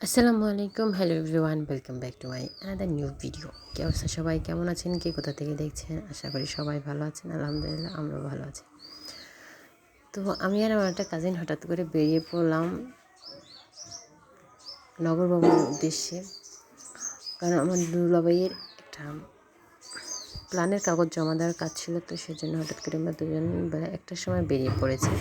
আসসালামু আলাইকুম, hello everyone, welcome back to my another new video. কি অবস্থা সবাই, কেমন আছেন, কে কোথা থেকে দেখছেন? আশা করি সবাই ভালো আছেন। আলহামদুলিল্লাহ আমরাও ভালো আছি। তো আমি আর আমার একটা কাজিন হঠাৎ করে বেরিয়ে পড়লাম নগর ভবনের উদ্দেশ্যে। কারণ আমার দুলাভাইয়ের একটা প্ল্যানের কাগজ জমা দেওয়ার কাজ ছিল, তো সেজন্য হঠাৎ করে আমরা দুজন বেলা একটার সময় বেরিয়ে পড়েছি।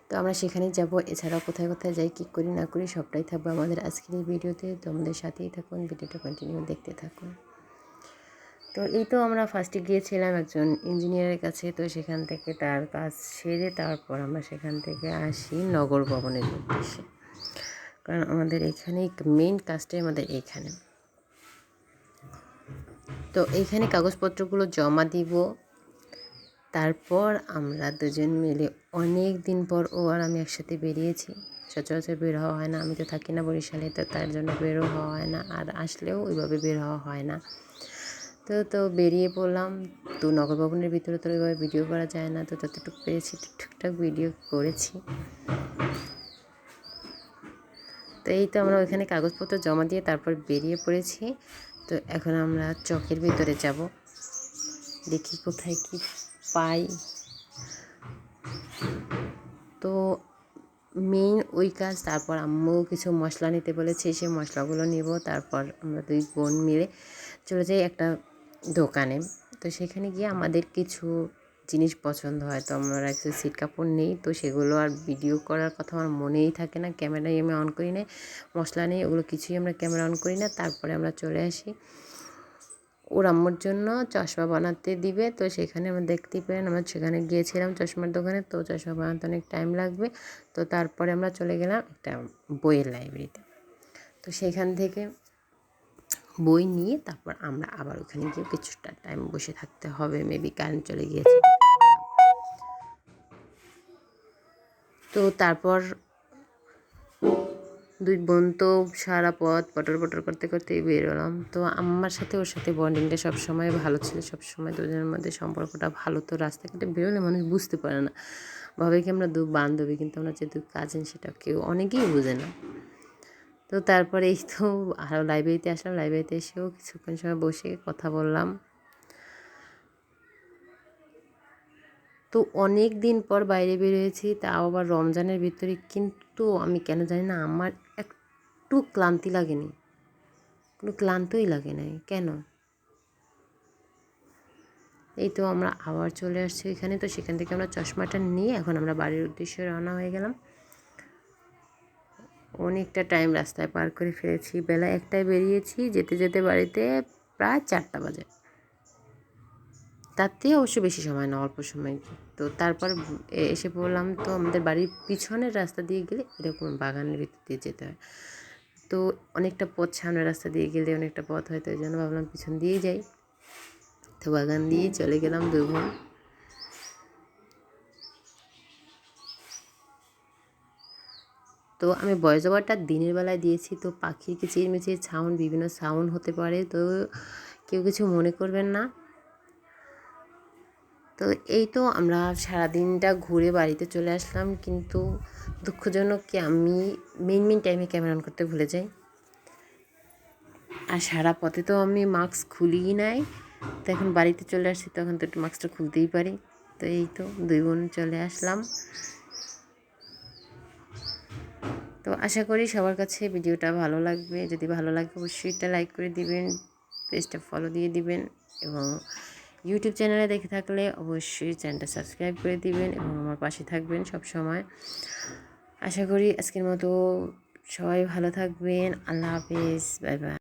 তো আমরা সেখানেই যাব। এছাড়াও কোথায় কোথায় যাই, কী করি না করি সবটাই থাকবে আমাদের আজকের এই ভিডিওতে। তো আমাদের সাথেই থাকুন, ভিডিওটা কন্টিনিউ দেখতে থাকুন। তো এই তো আমরা ফার্স্টে গিয়েছিলাম একজন ইঞ্জিনিয়ারের কাছে। তো সেখান থেকে তার কাজ সেরে তারপর আমরা সেখান থেকে আসি নগর ভবনের উদ্দেশ্যে। কারণ আমাদের এখানেই মেইন কাজটাই আমাদের এইখানে। তো এইখানে কাগজপত্রগুলো জমা দিব। তারপর আমরা দুজন মিলে অনেক দিন পর ও আর আমি একসাথে বেরিয়েছি। সচরাচর বের হওয়া হয় না, আমি তো থাকি না বরিশালে, তো তার জন্য বেরও হওয়া হয় না, আর আসলেও ওইভাবে বের হওয়া হয় না। তো বেরিয়ে পড়লাম। তো নগর ভবনের ভিতরে তো ওইভাবে ভিডিও করা যায় না, তো যতটুকু পেরেছি ঠিকঠাক ভিডিও করেছি। তো এই তো আমরা ওইখানে কাগজপত্র জমা দিয়ে তারপর বেরিয়ে পড়েছি। তো এখন আমরা চকের ভিতরে যাব, দেখি কোথায় কি পাই। তো মেইন ওই কাজ। তারপর আম্মু কিছু মশলা নিতে বলেছে, সেই মশলাগুলো নিব। তারপর আমরা দুই বোন মিলে চলে যাই একটা দোকানে। তো সেখানে গিয়ে আমাদের কিছু জিনিস পছন্দ হয়, তো আমরা কিছু সিট কাপড় নেই, তো সেগুলো আর ভিডিও করার কথা আমার মনেই থাকে না, ক্যামেরাই আমি অন করি না, মশলা নেই, ওগুলো কিছুই আমরা ক্যামেরা অন করি না। তারপরে আমরা চলে আসি ওর আম্মুর জন্য চশমা বানাতে দিবে। তো সেখানে আমরা দেখতেই পেলেন, আমরা সেখানে গিয়েছিলাম চশমার দোকানে। তো চশমা বানাতে অনেক টাইম লাগবে, তো তারপরে আমরা চলে গেলাম একটা বইয়ের লাইব্রেরিতে। তো সেখান থেকে বই নিয়ে তারপর আমরা আবার ওখানে গিয়ে কিছুটা টাইম বসে থাকতে হবে, মেবি কারেন্ট চলে গিয়েছে। তো তারপর দুই বোন তো সারা পথ পটর পটর করতে করতেই বেরোলাম। তো আমার সাথে ওর সাথে বন্ডিংটা সবসময় ভালো ছিল, সবসময় দুজনের মধ্যে সম্পর্কটা ভালো। তো রাস্তাঘাটে বেরোলে মানুষ বুঝতে পারে না, ভাবে কি আমরা দু বান্ধবী, কিন্তু আমরা যেহেতু কাজিন সেটা কেউ অনেকেই বুঝে না। তো তারপরে এই তো আরও লাইব্রেরিতে আসলাম, লাইব্রেরিতে এসেও কিছুক্ষণ সময় বসে কথা বললাম। তো অনেক দিন পর বাইরে বেরিয়েছি, তাও আবার রমজানের ভিতরে, কিন্তু আমি কেন জানি না আমার একটু ক্লান্তি লাগেনি, কোনো ক্লান্তই লাগে নাই কেন। এই তো আমরা আবার চলে আসছি এখানে। তো সেখান থেকে আমরা চশমাটা নিয়ে এখন আমরা বাড়ির উদ্দেশ্যে রওনা হয়ে গেলাম। অনেকটা টাইম রাস্তায় পার করে ফেলেছি, বেলা 1টায় বেরিয়েছি, যেতে যেতে বাড়িতে প্রায় 4টা বাজে। তার থেকে অবশ্য বেশি সময় না, অল্প সময়। তো তারপর এসে পড়লাম। তো আমাদের বাড়ির পিছনের রাস্তা দিয়ে গেলে এরকম বাগানের ভিতর দিয়ে যেতে হয়, তো অনেকটা পথ সামনের রাস্তা দিয়ে গেলে অনেকটা পথ হয়, তো এই জন্য ভাবলাম পিছন দিয়েই যাই। তো বাগান দিয়ে চলে গেলাম দুই বোন। তো আমি ভয়েস ওভারটা দিনের বেলায় দিয়েছি, তো পাখির কিচিরমিচির সাউন্ড, বিভিন্ন সাউন্ড হতে পারে, তো কেউ কিছু মনে করবেন না। তো এই তো আমরা সারাদিনটা ঘুরে বাড়িতে চলে আসলাম, কিন্তু দুঃখজনক কি আমি মেইন টাইমে ক্যামেরা অন করতে ভুলে যাই। আর সারা পথে তো আমি মাস্ক খুলিই নাই, তো এখন বাড়িতে চলে আসছি, তখন তো একটু মাস্কটা খুলতেই পারি। তো এই তো দুই বোন চলে আসলাম। তো আশা করি সবার কাছে ভিডিওটা ভালো লাগবে। যদি ভালো লাগে অবশ্যই একটা লাইক করে দিবেন, পেজটা ফলো দিয়ে দিবেন, এবং ইউটিউব চ্যানেলে দেখে থাকলে অবশ্যই চ্যানেলটা সাবস্ক্রাইব করে দিবেন এবং আমার পাশে থাকবেন সব সময়। আশা করি আজকের মতো সবাই ভালো থাকবেন। আল্লাহ হাফেজ, বাই বাই।